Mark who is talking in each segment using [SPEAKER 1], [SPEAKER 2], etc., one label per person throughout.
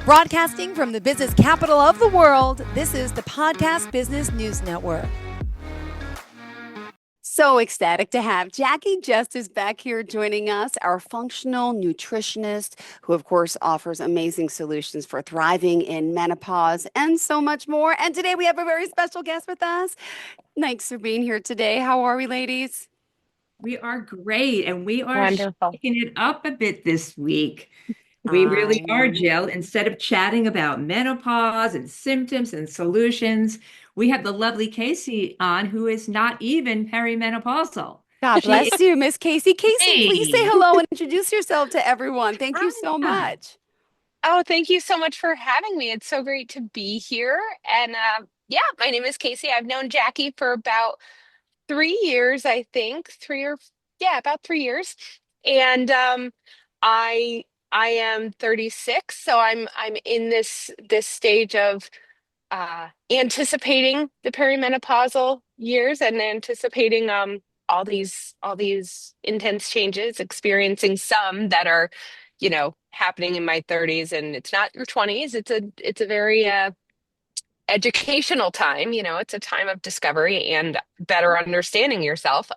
[SPEAKER 1] Broadcasting from the business capital of the world, this is the Podcast Business News Network. So ecstatic to have Jacqui Justice back here joining us, our functional nutritionist, who of course offers amazing solutions for thriving in menopause and so much more. And today we have a very special guest with us. Thanks for being here today. How are we, ladies?
[SPEAKER 2] We are great, and we are
[SPEAKER 3] Wonderful.
[SPEAKER 2] shaking it up a bit this week. We really
[SPEAKER 1] I
[SPEAKER 2] are,
[SPEAKER 1] know.
[SPEAKER 2] Jill. Instead of chatting about menopause and symptoms and solutions, we have the lovely Casey on, who is not even perimenopausal.
[SPEAKER 1] God
[SPEAKER 2] She
[SPEAKER 1] bless you, Miss Casey. Casey, please say
[SPEAKER 2] is.
[SPEAKER 1] hello and introduce yourself to everyone. Thank you so
[SPEAKER 2] Ah,
[SPEAKER 1] much.
[SPEAKER 3] Oh, thank you so much for having me. It's so great to be here. And yeah, my name is Casey. I've known Jacqui for about 3 years, I think. Yeah, about 3 years. And I I am 36, so I'm in this stage of anticipating the perimenopausal years and anticipating all these intense changes, experiencing some that are, happening in my 30s, and it's not your 20s. It's a very educational time. It's a time of discovery and better understanding yourself.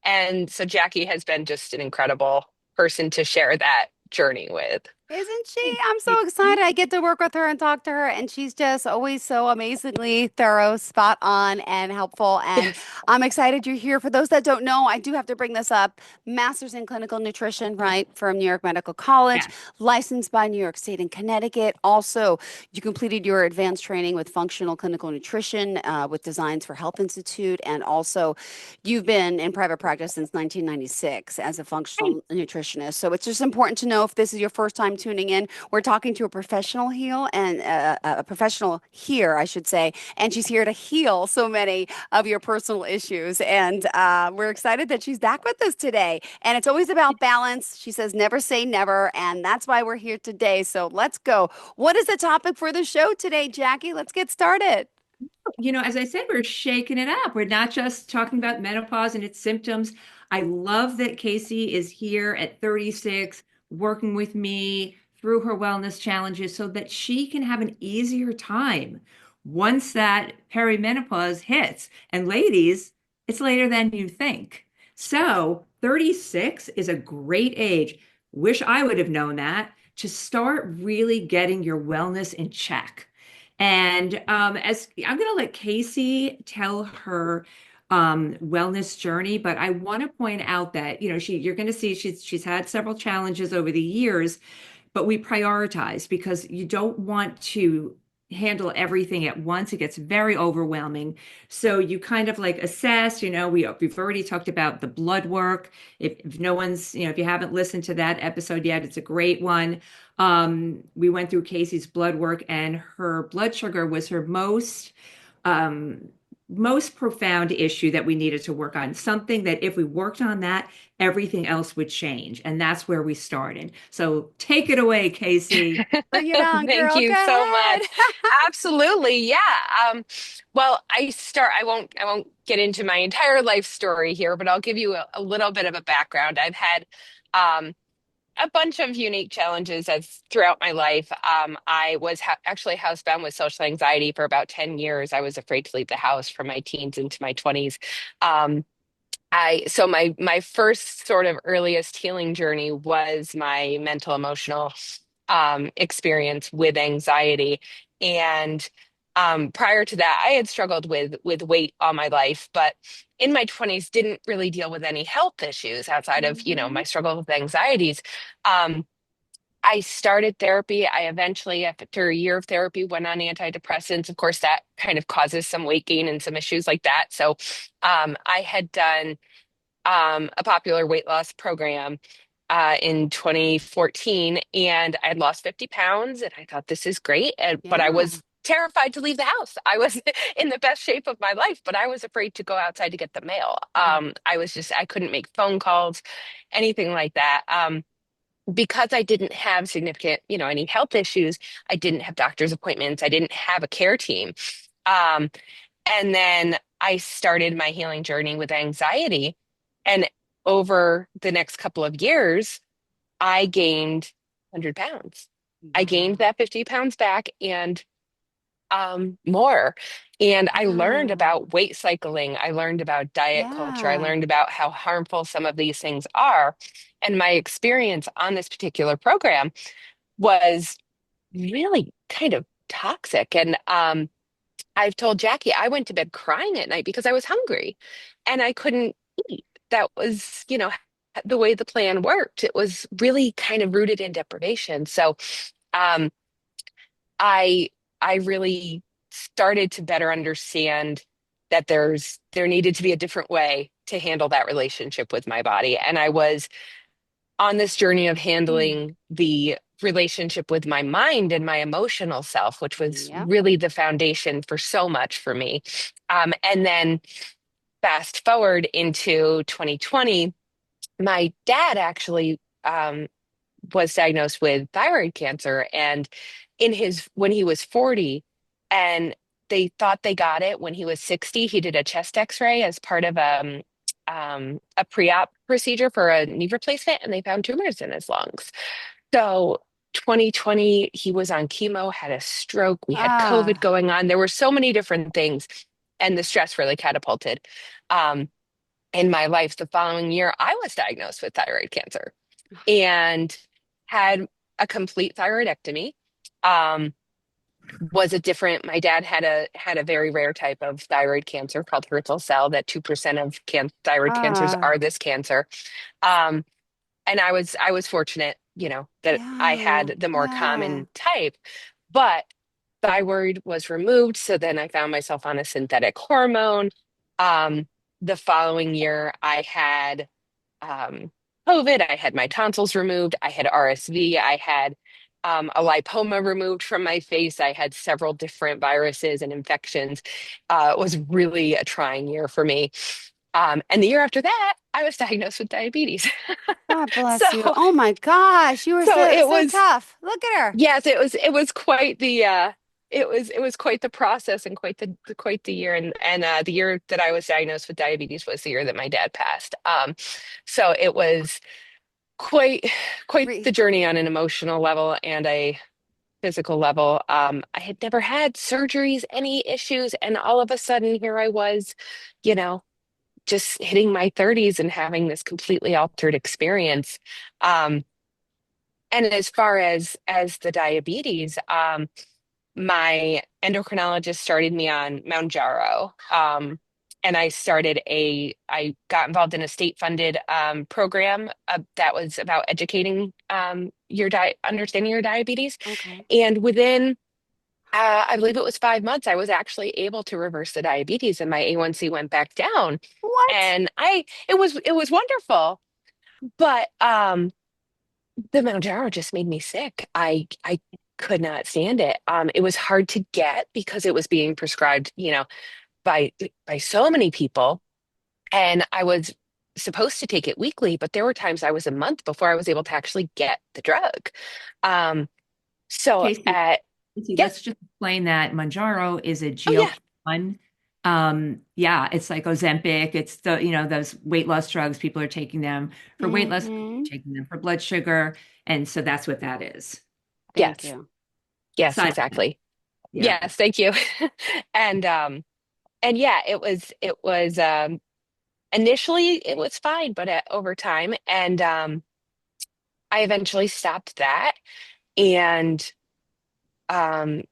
[SPEAKER 3] And so Jacqui has been just an incredible person to share that journey with.
[SPEAKER 1] Isn't she? I'm so excited. I get to work with her and talk to her, and she's just always so amazingly thorough, spot on, and helpful. And
[SPEAKER 3] Yes.
[SPEAKER 1] I'm excited you're here. For those that don't know, I do have to bring this up. Master's in clinical nutrition, right, from New York Medical College,
[SPEAKER 2] yeah.
[SPEAKER 1] licensed by New York State and Connecticut. Also, you completed your advanced training with functional clinical nutrition with Designs for Health Institute, and also you've been in private practice since 1996 as a
[SPEAKER 3] Right.
[SPEAKER 1] functional nutritionist. So it's just important to know if this is your first time tuning in, we're talking to a professional heal and a professional here, I should say, and she's here to heal so many of your personal issues. And we're excited that she's back with us today. And it's always about balance. She says, never say never. And that's why we're here today. So let's go. What is the topic for the show today, Jacqui? Let's get started.
[SPEAKER 2] As I said, we're shaking it up. We're not just talking about menopause and its symptoms. I love that Casey is here at 36, working with me through her wellness challenges so that she can have an easier time once that perimenopause hits. And ladies, it's later than you think. So 36 is a great age. Wish I would have known that to start really getting your wellness in check. And as I'm going to let Casey tell her wellness journey, but I want to point out that you're going to see she's had several challenges over the years, but we prioritize because you don't want to handle everything at once. It gets very overwhelming. So you kind of like assess, we've already talked about the blood work. If no one's, if you haven't listened to that episode yet, it's a great one. We went through Casey's blood work, and her blood sugar was her um, most profound issue that we needed to work on. Something that if we worked on that, everything else would change. And that's where we started. So take it away, Casey.
[SPEAKER 1] Bring it on,
[SPEAKER 3] Thank
[SPEAKER 1] girl. Go
[SPEAKER 3] you so
[SPEAKER 1] ahead.
[SPEAKER 3] much. Absolutely. Yeah. Well, I won't get into my entire life story here, but I'll give you a little bit of a background. I've had um, a bunch of unique challenges as throughout my life. I was actually housebound with social anxiety for about 10 years. I was afraid to leave the house from my teens into my 20s. Um, my first sort of earliest healing journey was my mental emotional experience with anxiety. And prior to that, I had struggled with weight all my life, but in my 20s didn't really deal with any health issues outside of,
[SPEAKER 1] Mhm.
[SPEAKER 3] my struggle with anxieties. Um, I started therapy. I eventually, after a year of therapy, went on antidepressants. Of course, that kind of causes some weight gain and some issues like that. So I had done a popular weight loss program in 2014, and I'd lost 50 pounds, and I thought this is great. But I
[SPEAKER 1] Yeah.
[SPEAKER 3] was terrified to leave the house. I was in the best shape of my life, but I was afraid to go outside to get the mail. I couldn't make phone calls, anything like that. Because I didn't have significant, any health issues, I didn't have doctor's appointments, I didn't have a care team. Um, and then I started my healing journey with anxiety. And over the next couple of years, I gained 100 pounds. I gained
[SPEAKER 1] Wow.
[SPEAKER 3] that 50 pounds back and more. And I learned
[SPEAKER 1] Wow.
[SPEAKER 3] about weight cycling. I learned about diet culture. I
[SPEAKER 1] Yeah.
[SPEAKER 3] learned about how harmful some of these things are. And my experience on this particular program was really kind of toxic. And I've told Jackie I went to bed crying at night because I was hungry and I couldn't eat. That was, the way the plan worked. It was really kind of rooted in deprivation. So, um, I I really started to better understand that there needed to be a different way to handle that relationship with my body. And I was on this journey of
[SPEAKER 1] Mm.
[SPEAKER 3] handling the relationship with my mind and my emotional self, which was
[SPEAKER 1] Yep.
[SPEAKER 3] really the foundation for so much for me. And then fast forward into 2020, my dad actually was diagnosed with thyroid cancer, and when he was 40, and they thought they got it when he was 60. He did a chest x-ray as part of a pre-op procedure for a knee replacement, and they found tumors in his lungs. So 2020 he was on chemo, had a stroke, we had COVID
[SPEAKER 1] Ah.
[SPEAKER 3] going on. There were so many different things, and the stress really catapulted um, in my life. The following year I was diagnosed with thyroid cancer and had a complete thyroidectomy. Um, was a different, my dad had a very rare type of thyroid cancer called Hurthle cell, that 2% of thyroid cancers
[SPEAKER 1] Ah.
[SPEAKER 3] are this cancer. Um, and I was fortunate, that I
[SPEAKER 1] Yeah.
[SPEAKER 3] had the more
[SPEAKER 1] Yeah.
[SPEAKER 3] common type, but thyroid was removed. So then I found myself on a synthetic hormone. Um, the following year, I had um, COVID. I had my tonsils removed. I had RSV. I had a lipoma removed from my face. I had several different viruses and infections. It was really a trying year for me. And the year after that, I was diagnosed with diabetes.
[SPEAKER 1] God
[SPEAKER 3] So,
[SPEAKER 1] bless you. Oh my gosh, you were
[SPEAKER 3] so
[SPEAKER 1] so
[SPEAKER 3] it
[SPEAKER 1] so
[SPEAKER 3] was,
[SPEAKER 1] tough. Look at her.
[SPEAKER 3] yes, it was quite it was quite the process and quite the year. And the year that I was diagnosed with diabetes was the year that my dad passed. So it was quite quite
[SPEAKER 1] Re
[SPEAKER 3] the journey on an emotional level and a physical level. I had never had surgeries, any issues, and all of a sudden here I was, you know, just hitting my 30s and having this completely altered experience. Um, and as far as the diabetes, my endocrinologist started me on Mounjaro. And I got involved in a state-funded program that was about educating understanding your diabetes.
[SPEAKER 1] Okay.
[SPEAKER 3] And within, I believe it was 5 months, I was actually able to reverse the diabetes, and my A1C went back down.
[SPEAKER 1] What?
[SPEAKER 3] And it was wonderful, but the Mounjaro just made me sick. I could not stand it. It was hard to get because it was being prescribed, by by so many people, and I was supposed to take it weekly, but there were times I was a month before I was able to actually get the drug. Um, so
[SPEAKER 2] Casey,
[SPEAKER 3] yeah,
[SPEAKER 2] let's just explain that Manjaro is a
[SPEAKER 3] oh yeah,
[SPEAKER 2] GLP-1. Yeah, it's like Ozempic. It's those weight loss drugs. People are taking them for weight loss,
[SPEAKER 1] Mm-hmm.
[SPEAKER 2] taking them for blood sugar, and so that's what that is.
[SPEAKER 1] Thank
[SPEAKER 3] yes,
[SPEAKER 1] you.
[SPEAKER 3] yes,
[SPEAKER 2] Side effect.
[SPEAKER 3] exactly.
[SPEAKER 2] Yeah.
[SPEAKER 3] Yes, thank you. And yeah, it was initially it was fine, but over time, and I eventually stopped that. And um,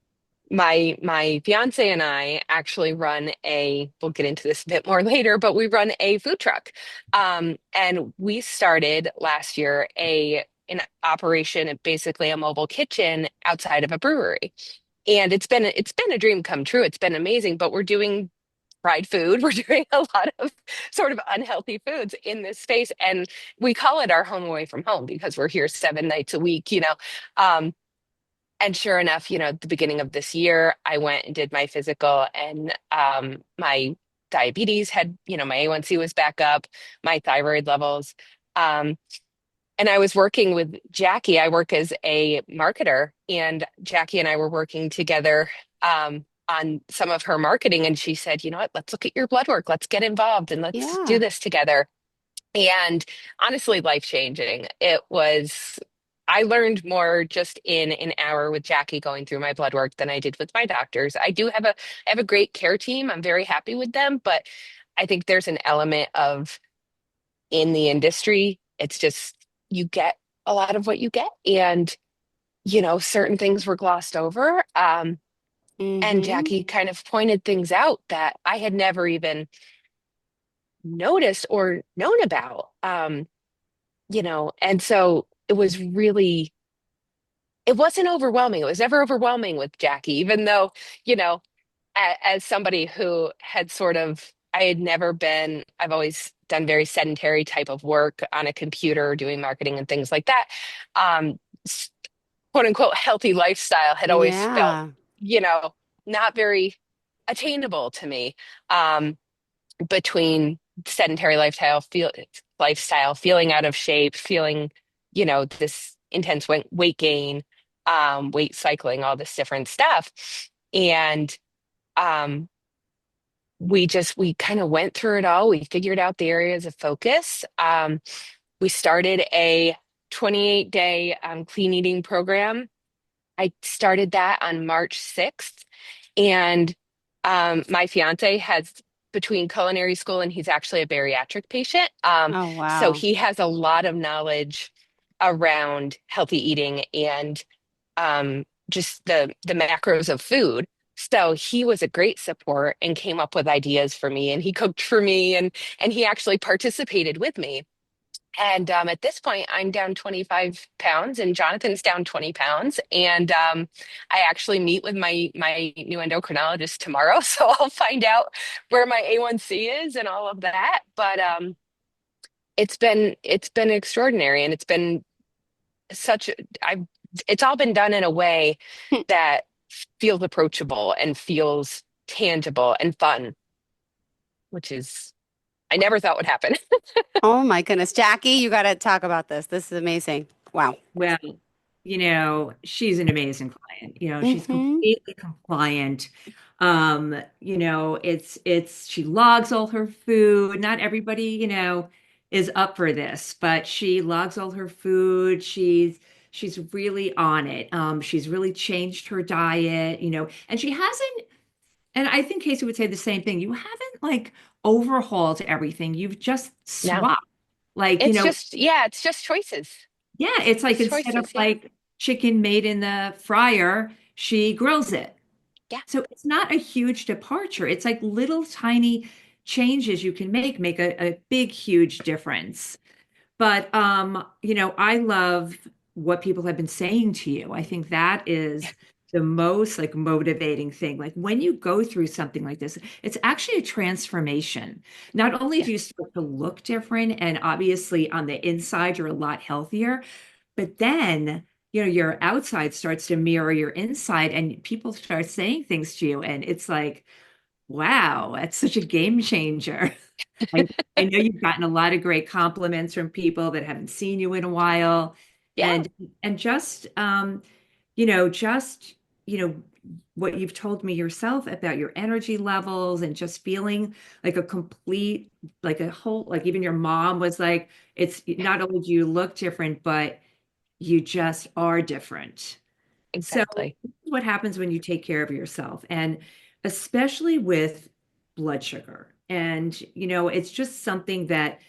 [SPEAKER 3] my fiance and I actually run we'll get into this a bit more later, but we run a food truck. And we started last year an operation, basically a mobile kitchen outside of a brewery. And it's been a dream come true. It's been amazing, but we're doing fried food. We're doing a lot of sort of unhealthy foods in this space. And we call it our home away from home because we're here 7 nights a week. Um, and sure enough, at the beginning of this year, I went and did my physical, and my diabetes my A1C was back up, my thyroid levels. Um, and I was working with Jacqui. I work as a marketer, and Jacqui and I were working together on some of her marketing. And she said, you know what, let's look at your blood work, let's get involved, and let's do
[SPEAKER 1] Yeah.
[SPEAKER 3] this together. And honestly, life changing. It was, I learned more just in an hour with Jackie going through my blood work than I did with my doctors. I have a great care team. I'm very happy with them, but I think there's an element of in the industry, it's just you get a lot of what you get. And, certain things were glossed over. And
[SPEAKER 1] Mm-hmm.
[SPEAKER 3] Jackie kind of pointed things out that I had never even noticed or known about. And so it wasn't overwhelming. It was never overwhelming with Jackie, even though, you know, as somebody who had I had never been, I've always done very sedentary type of work on a computer, doing marketing and things like that. Um, s- Quote unquote, healthy lifestyle had always felt,
[SPEAKER 1] Yeah.
[SPEAKER 3] you know, not very attainable to me. Um, between sedentary lifestyle, feeling out of shape, feeling, this intense weight gain, weight cycling, all this different stuff. And um, we kind of went through it all. We figured out the areas of focus. We started a 28-day clean eating program. I started that on March 6th. And my fiance has between culinary school and he's actually a bariatric patient.
[SPEAKER 1] Oh,
[SPEAKER 3] So
[SPEAKER 1] wow.
[SPEAKER 3] he has a lot of knowledge around healthy eating and just the macros of food. So he was a great support and came up with ideas for me and he cooked for me and he actually participated with me. And at this point, I'm down 25 pounds, and Jonathan's down 20 pounds. And I actually meet with my new endocrinologist tomorrow, so I'll find out where my A1C is and all of that. But it's been extraordinary, and it's been such. I've it's all been done in a way that feels approachable and feels tangible and fun, which is I never thought would happen.
[SPEAKER 1] Oh my goodness. Jackie, you got to talk about this. This is amazing. Wow.
[SPEAKER 2] Well, she's an amazing client. She's
[SPEAKER 1] Mm-hmm.
[SPEAKER 2] completely compliant. She logs all her food. Not everybody, is up for this, but she logs all her food. She's really on it. She's really changed her diet, and she hasn't, and I think Casey would say the same thing. You haven't like overhauled everything. You've just
[SPEAKER 3] No,
[SPEAKER 2] swapped. Like,
[SPEAKER 3] yeah, it's just choices.
[SPEAKER 2] yeah, it's like
[SPEAKER 3] It's
[SPEAKER 2] instead of
[SPEAKER 3] choices, yeah.
[SPEAKER 2] like chicken made in the fryer, she grills it.
[SPEAKER 3] Yeah,
[SPEAKER 2] So it's not a huge departure. It's like little tiny changes you can make a big, huge difference. But I love what people have been saying to you. I think that is the most like motivating thing. Like when you go through something like this, it's actually a transformation. Not only
[SPEAKER 3] yeah,
[SPEAKER 2] do you start to look different, and obviously on the inside you're a lot healthier, but then your outside starts to mirror your inside, and people start saying things to you, and it's like, wow, that's such a game changer. I, I know you've gotten a lot of great compliments from people that haven't seen you in a while.
[SPEAKER 3] yeah,
[SPEAKER 2] And just, you know, what you've told me yourself about your energy levels and just feeling like a complete, like a whole, like even your mom was like, it's not only do you look different, but you just are different. So,
[SPEAKER 3] exactly.
[SPEAKER 2] this is what happens when you take care of yourself, and especially with blood sugar. And, it's just something that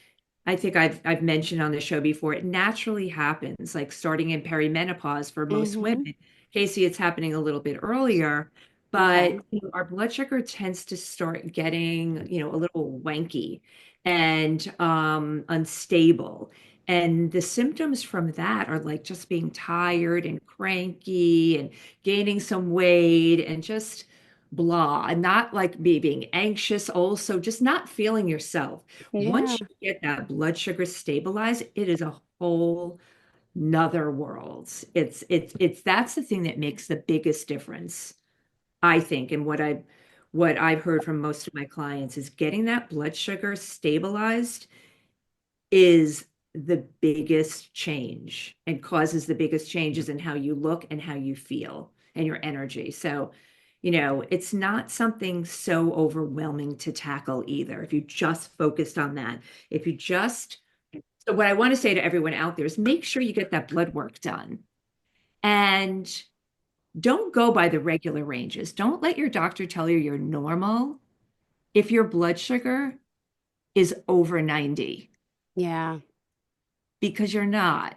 [SPEAKER 2] I think I've mentioned on the show before. It naturally happens, like starting in perimenopause for most
[SPEAKER 1] Mm-hmm.
[SPEAKER 2] women. Casey, it's happening a little bit earlier, but
[SPEAKER 1] Okay.
[SPEAKER 2] our blood sugar tends to start getting, a little wanky and unstable. And the symptoms from that are like just being tired and cranky and gaining some weight and just blah, and not like me being anxious, also just not feeling yourself.
[SPEAKER 1] Yeah.
[SPEAKER 2] Once you get that blood sugar stabilized, it is a whole nother world. It's that's the thing that makes the biggest difference, I think. And what I've heard from most of my clients is getting that blood sugar stabilized is the biggest change and causes the biggest changes in how you look and how you feel and your energy. So, it's not something so overwhelming to tackle either. If you just focused on that, if you just So what I want to say to everyone out there is make sure you get that blood work done. And don't go by the regular ranges. Don't let your doctor tell you you're normal if your blood sugar is over 90,
[SPEAKER 1] Yeah.
[SPEAKER 2] because you're not.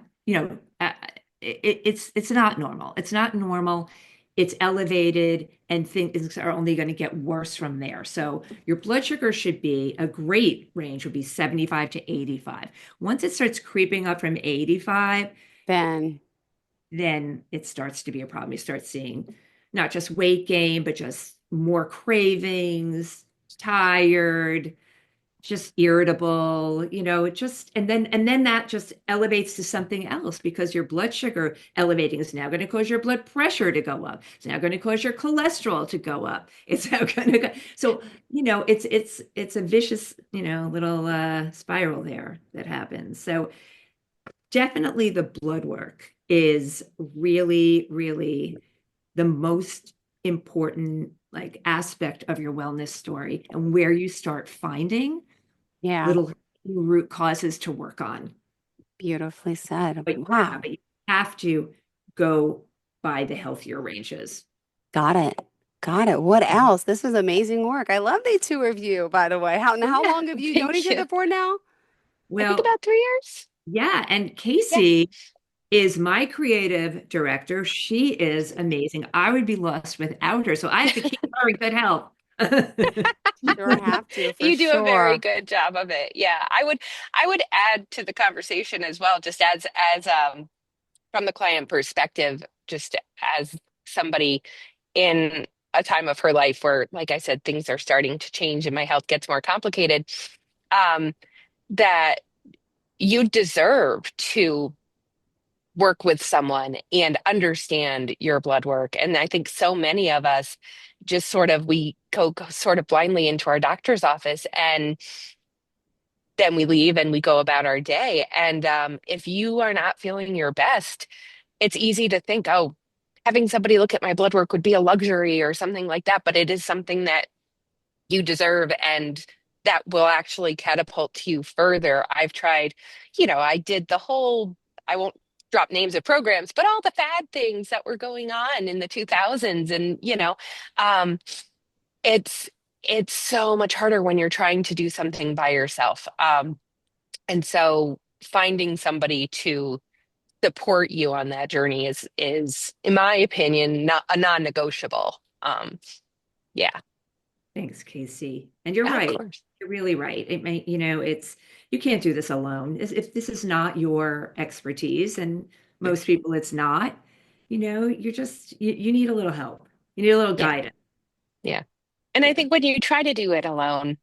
[SPEAKER 2] It's not normal. It's not normal. It's elevated, and things are only going to get worse from there. So your blood sugar should be a great range would be 75 to 85. Once it starts creeping up from 85,
[SPEAKER 1] Ben.
[SPEAKER 2] then it starts to be a problem. You start seeing not just weight gain, but just more cravings, tired, just irritable, and then that just elevates to something else, because your blood sugar elevating is now going to cause your blood pressure to go up. It's now going to cause your cholesterol to go up. It's now going to go. So, it's a vicious, little spiral there that happens. So definitely the blood work is really, really the most important like aspect of your wellness story, and where you start finding
[SPEAKER 1] Yeah.
[SPEAKER 2] little root causes to work on.
[SPEAKER 1] Beautifully said.
[SPEAKER 2] But yeah,
[SPEAKER 1] Wow.
[SPEAKER 2] but you have to go by the healthier ranges.
[SPEAKER 1] Got it. Got it. What else? This was amazing work. I love the two of you, by the way. How
[SPEAKER 3] Yeah,
[SPEAKER 1] long have you known
[SPEAKER 3] thank
[SPEAKER 1] each
[SPEAKER 3] you.
[SPEAKER 1] other for now?
[SPEAKER 3] I think
[SPEAKER 2] Well,
[SPEAKER 3] about 3 years.
[SPEAKER 2] yeah, and
[SPEAKER 3] Yeah.
[SPEAKER 2] Casey is my creative director. She is amazing. I would be lost without her, so I have to keep her in good health.
[SPEAKER 1] Sure have to, for
[SPEAKER 3] You do a very
[SPEAKER 1] sure.
[SPEAKER 3] good job of it. Yeah, I would add to the conversation as well, just as from the client perspective, just as somebody in a time of her life where, like I said, things are starting to change and my health gets more complicated, um, that you deserve to work with someone and understand your blood work. And I think so many of us just sort of we go sort of blindly into our doctor's office, and then we leave and we go about our day. And if you are not feeling your best, it's easy to think, oh, having somebody look at my blood work would be a luxury or something like that. But it is something that you deserve, and that will actually catapult you further. I've tried, I did the whole, I won't drop names of programs, but all the fad things that were going on in the 2000s. And, um, it's, it's so much harder when you're trying to do something by yourself. And so finding somebody to support you on that journey is, in my opinion, not a non-negotiable. Yeah,
[SPEAKER 2] Thanks, Casey. And you're
[SPEAKER 3] of
[SPEAKER 2] right.
[SPEAKER 3] course.
[SPEAKER 2] You're really right. It may, it's you can't do this alone. If this is not your expertise, and most people it's not, you need a little help. You need a little
[SPEAKER 3] Yeah,
[SPEAKER 2] guidance.
[SPEAKER 3] yeah. And I
[SPEAKER 2] Yeah.
[SPEAKER 3] think when you try to do it alone,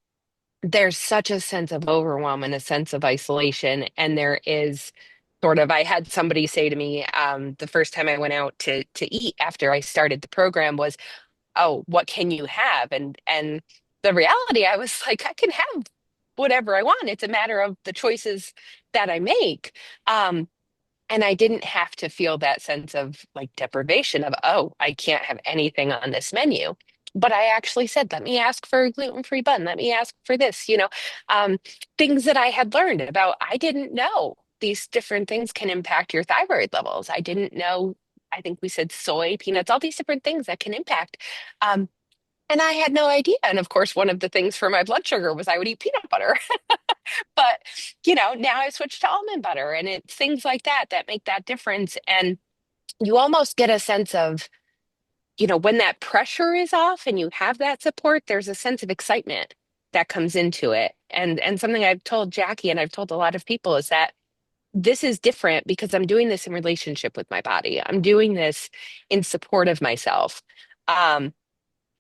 [SPEAKER 3] there's such a sense of overwhelm and a sense of isolation. And there is I had somebody say to me, the first time I went out to eat after I started the program was, "Oh, what can you have?" And the reality, I was like, I can have whatever I want. It's a matter of the choices that I make. Um, and I didn't have to feel that sense of like deprivation of, oh, I can't have anything on this menu. But I actually said, let me ask for a gluten-free bun. Let me ask for this, um, things that I had learned about. I didn't know these different things can impact your thyroid levels. I didn't know, I think we said soy, peanuts, all these different things that can impact. Um, and I had no idea. And of course, one of the things for my blood sugar was I would eat peanut butter. But, now I've switched to almond butter, and it's things like that that make that difference. And you almost get a sense of, when that pressure is off and you have that support, there's a sense of excitement that comes into it. And something I've told Jacqui and I've told a lot of people is that this is different because I'm doing this in relationship with my body. I'm doing this in support of myself. Um,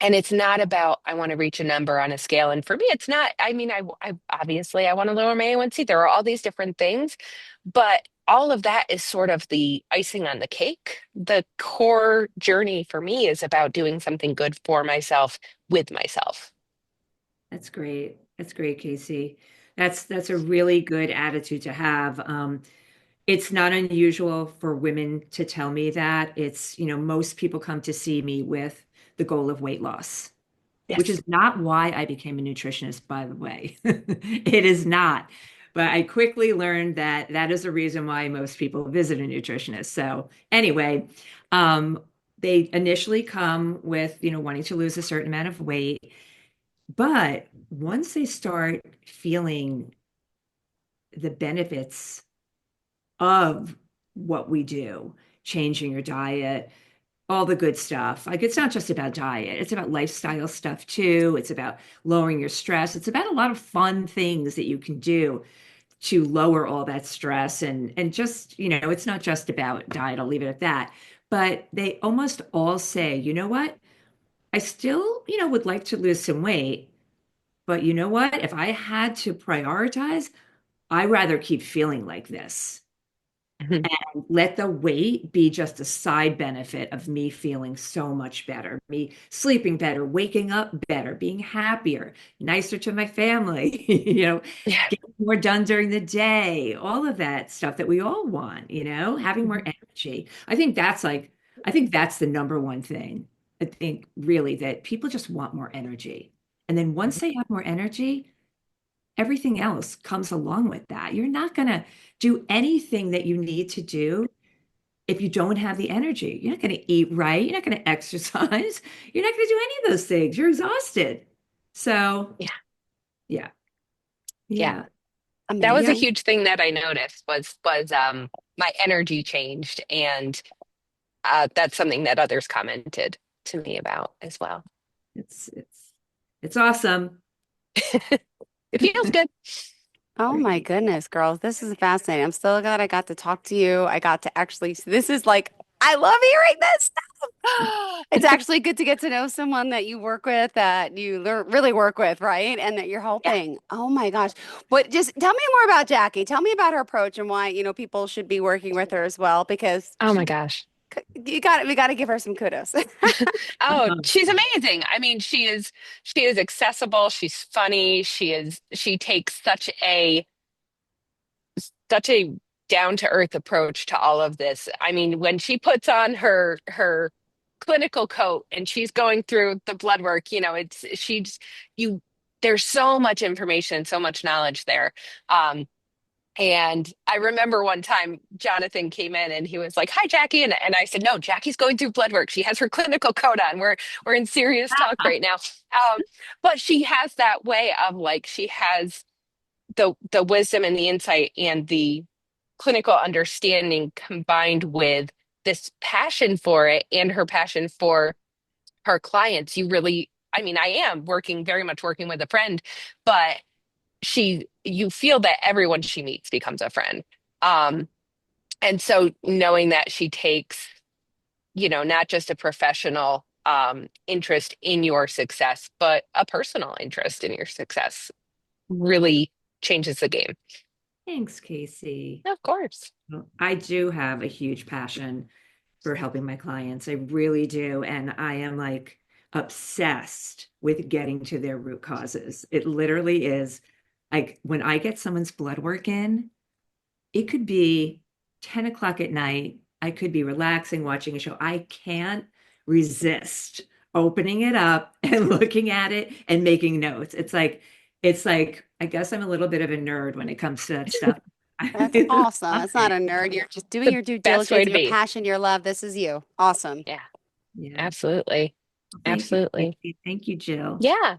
[SPEAKER 3] and it's not about I want to reach a number on a scale. And for me, it's not. I mean, I obviously I want to lower my A1C. There are all these different things, but all of that is sort of the icing on the cake. The core journey for me is about doing something good for myself with myself.
[SPEAKER 2] That's great. That's great, Casey. That's a really good attitude to have. It's not unusual for women to tell me that. Most people come to see me with the goal of weight loss, which
[SPEAKER 3] Yes.
[SPEAKER 2] is not why I became a nutritionist, by the way. It is not. But I quickly learned that that is the reason why most people visit a nutritionist. So anyway, um, they initially come with, wanting to lose a certain amount of weight. But once they start feeling the benefits of what we do, changing your diet, all the good stuff. Like it's not just about diet, it's about lifestyle stuff too. It's about lowering your stress. It's about a lot of fun things that you can do to lower all that stress and just, it's not just about diet. I'll leave it at that. But they almost all say, you know what? I still, would like to lose some weight, but you know what? If I had to prioritize, I rather keep feeling like this.
[SPEAKER 3] Mhm.
[SPEAKER 2] Let the weight be just a side benefit of me feeling so much better, me sleeping better, waking up better, being happier, nicer to my family,
[SPEAKER 3] Yeah.
[SPEAKER 2] getting more done during the day, all of that stuff that we all want, having more
[SPEAKER 3] Mhm.
[SPEAKER 2] energy. I think that's the number one thing. I think really that people just want more energy. And then once they have more energy, everything else comes along with that. You're not going to do anything that you need to do if you don't have the energy. You're not going to eat right. You're not going to exercise. You're not going to do any of those things. You're exhausted. So,
[SPEAKER 3] Yeah.
[SPEAKER 2] yeah,
[SPEAKER 3] Yeah.
[SPEAKER 2] yeah,
[SPEAKER 3] That was a
[SPEAKER 2] yeah.
[SPEAKER 1] Amazing.
[SPEAKER 3] huge thing that I noticed was my energy changed, and that's something that others commented to me about as well.
[SPEAKER 2] It's awesome.
[SPEAKER 3] It feels good.
[SPEAKER 1] Oh my
[SPEAKER 2] Great.
[SPEAKER 1] goodness, girls. This is fascinating. I'm so glad I got to talk to you. I got to actually, this is like, I love hearing this stuff. It's actually good to get to know someone that you work with, that you really work with, right? And that you're
[SPEAKER 3] Yeah.
[SPEAKER 1] helping. Oh my gosh. But just tell me more about Jacqui. Tell me about her approach and why, people should be working with her as well, because
[SPEAKER 3] Oh my gosh.
[SPEAKER 1] we got to give her some kudos.
[SPEAKER 3] Oh,
[SPEAKER 2] Uh-huh.
[SPEAKER 3] she's amazing. I mean, she is accessible, she's funny, she takes such a down to earth approach to all of this. I mean, when she puts on her clinical coat and she's going through the blood work, it's she's you there's so much information, so much knowledge there. Um, and I remember one time Jonathan came in and he was like, "Hi, Jacqui," and I said, "No, Jackie's going through blood work. She has her clinical coat on. We're in serious talk right now." But she has that way of like she has the wisdom and the insight and the clinical understanding combined with this passion for it and her passion for her clients. I mean, I am working very much working with a friend, but you feel that everyone she meets becomes a friend. Um, and so knowing that she takes, not just a professional interest in your success, but a personal interest in your success really changes the game.
[SPEAKER 2] Thanks, Casey.
[SPEAKER 3] Of course.
[SPEAKER 2] Well, I do have a huge passion for helping my clients. I really do. And I am like obsessed with getting to their root causes. It literally is like when I get someone's blood work in, it could be 10 o'clock at night. I could be relaxing, watching a show. I can't resist opening it up and looking at it and making notes. It's like, I guess I'm a little bit of a nerd when it comes to that stuff.
[SPEAKER 1] That's
[SPEAKER 2] I
[SPEAKER 1] awesome.
[SPEAKER 2] love
[SPEAKER 1] That's not
[SPEAKER 2] it.
[SPEAKER 1] a nerd. You're just doing
[SPEAKER 3] The
[SPEAKER 1] your due
[SPEAKER 3] best way
[SPEAKER 1] diligence,
[SPEAKER 3] to
[SPEAKER 1] your
[SPEAKER 3] be.
[SPEAKER 1] passion, your love. This is you. Awesome.
[SPEAKER 3] Yeah,
[SPEAKER 2] Yeah.
[SPEAKER 3] absolutely.
[SPEAKER 2] Well, thank you,
[SPEAKER 3] Absolutely.
[SPEAKER 2] Casey. Thank you, Jill.
[SPEAKER 3] Yeah.
[SPEAKER 1] Well,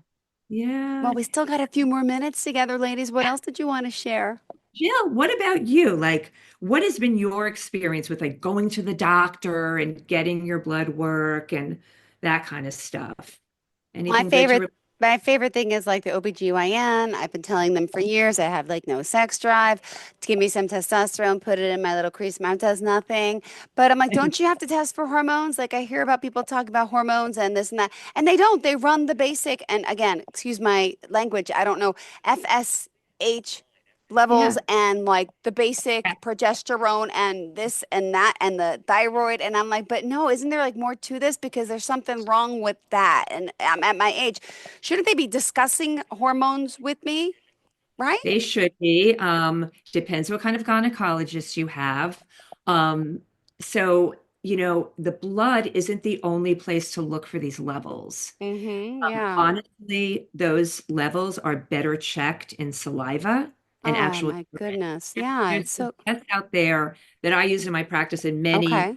[SPEAKER 2] Yeah.
[SPEAKER 1] we still got a few more minutes together, ladies. What else did you want to share?
[SPEAKER 2] Jill, what about you? Like, what has been your experience with like going to the doctor and getting your blood work and that kind of stuff?
[SPEAKER 1] My
[SPEAKER 2] Anything good to
[SPEAKER 1] favorite
[SPEAKER 2] report?
[SPEAKER 1] my favorite thing is like the OBGYN. I've been telling them for years I have like no sex drive. To give me some testosterone, put it in my little crease. Mount does nothing. But I'm like, don't you have to test for hormones? Like I hear about people talk about hormones and this and that. And they don't. They run the basic and again, excuse my language, I don't know, FSH levels
[SPEAKER 2] Yeah.
[SPEAKER 1] and like the basic progesterone and this and that and the thyroid and I'm like, but no, isn't there like more to this because there's something wrong with that and I'm at my age, shouldn't they be discussing hormones with me, right?
[SPEAKER 2] They should be. Depends what kind of gynecologist you have. Um, so, the blood isn't the only place to look for these levels.
[SPEAKER 1] Mm-hmm, yeah.
[SPEAKER 2] Honestly, those levels are better checked in saliva and
[SPEAKER 1] Oh
[SPEAKER 2] actually
[SPEAKER 1] my goodness. Yeah.
[SPEAKER 2] there's
[SPEAKER 1] It's
[SPEAKER 2] some
[SPEAKER 1] so
[SPEAKER 2] tests out there that I use in my practice and many
[SPEAKER 1] okay.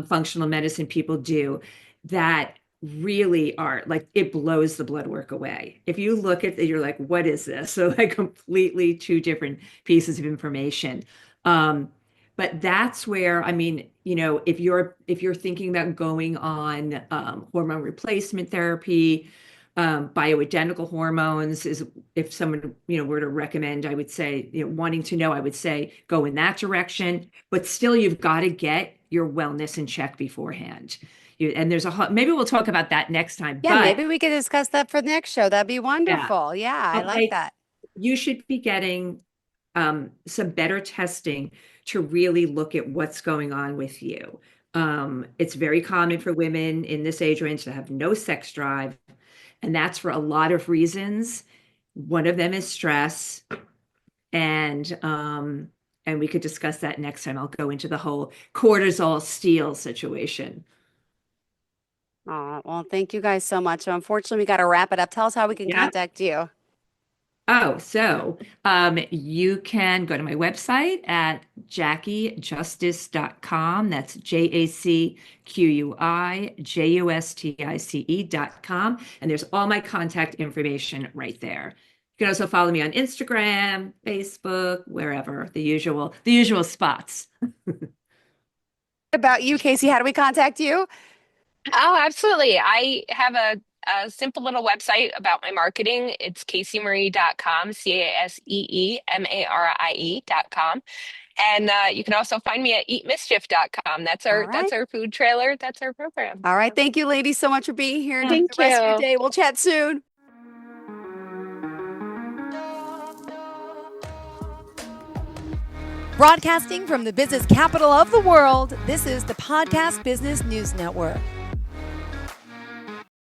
[SPEAKER 2] functional medicine people do that really are like it blows the blood work away. If you look at it, you're like, what is this? So like completely two different pieces of information. Um, but that's where, I mean, if you're thinking about going on hormone replacement therapy, bioidentical hormones is if someone were to recommend, I would say, wanting to know, I would say go in that direction. But still, you've got to get your wellness in check beforehand. And there's maybe we'll talk about that next time.
[SPEAKER 1] Yeah,
[SPEAKER 2] But
[SPEAKER 1] maybe we could discuss that for the next show. That'd be
[SPEAKER 2] yeah,
[SPEAKER 1] wonderful. Yeah, I like
[SPEAKER 2] like
[SPEAKER 1] that.
[SPEAKER 2] you should be getting some better testing to really look at what's going on with you. It's very common for women in this age range to have no sex drive, and that's for a lot of reasons. One of them is stress, and we could discuss that next time. I'll go into the whole cortisol steal situation.
[SPEAKER 1] Well, thank you guys so much. So unfortunately, we got to wrap it up. Tell us how we can
[SPEAKER 2] Yeah.
[SPEAKER 1] contact you.
[SPEAKER 2] Oh, so you can go to my website at JacquiJustice.com. That's JACQUIJUSTICE.com. And there's all my contact information right there. You can also follow me on Instagram, Facebook, wherever, the usual spots.
[SPEAKER 1] What about you, Casey? How do we contact you?
[SPEAKER 3] Oh, absolutely. I have a simple little website about my marketing. It's caseemarie.com, CASEEMARIE.com. And you can also find me at eatmischief.com. That's
[SPEAKER 1] All
[SPEAKER 3] our
[SPEAKER 1] right.
[SPEAKER 3] that's our food trailer. That's our program.
[SPEAKER 1] All right. Thank you, ladies, so much for being here. Enjoy the
[SPEAKER 3] Thank
[SPEAKER 1] rest of your
[SPEAKER 3] you.
[SPEAKER 1] day. We'll chat soon.
[SPEAKER 4] Broadcasting from the business capital of the world, this is the Podcast Business News Network.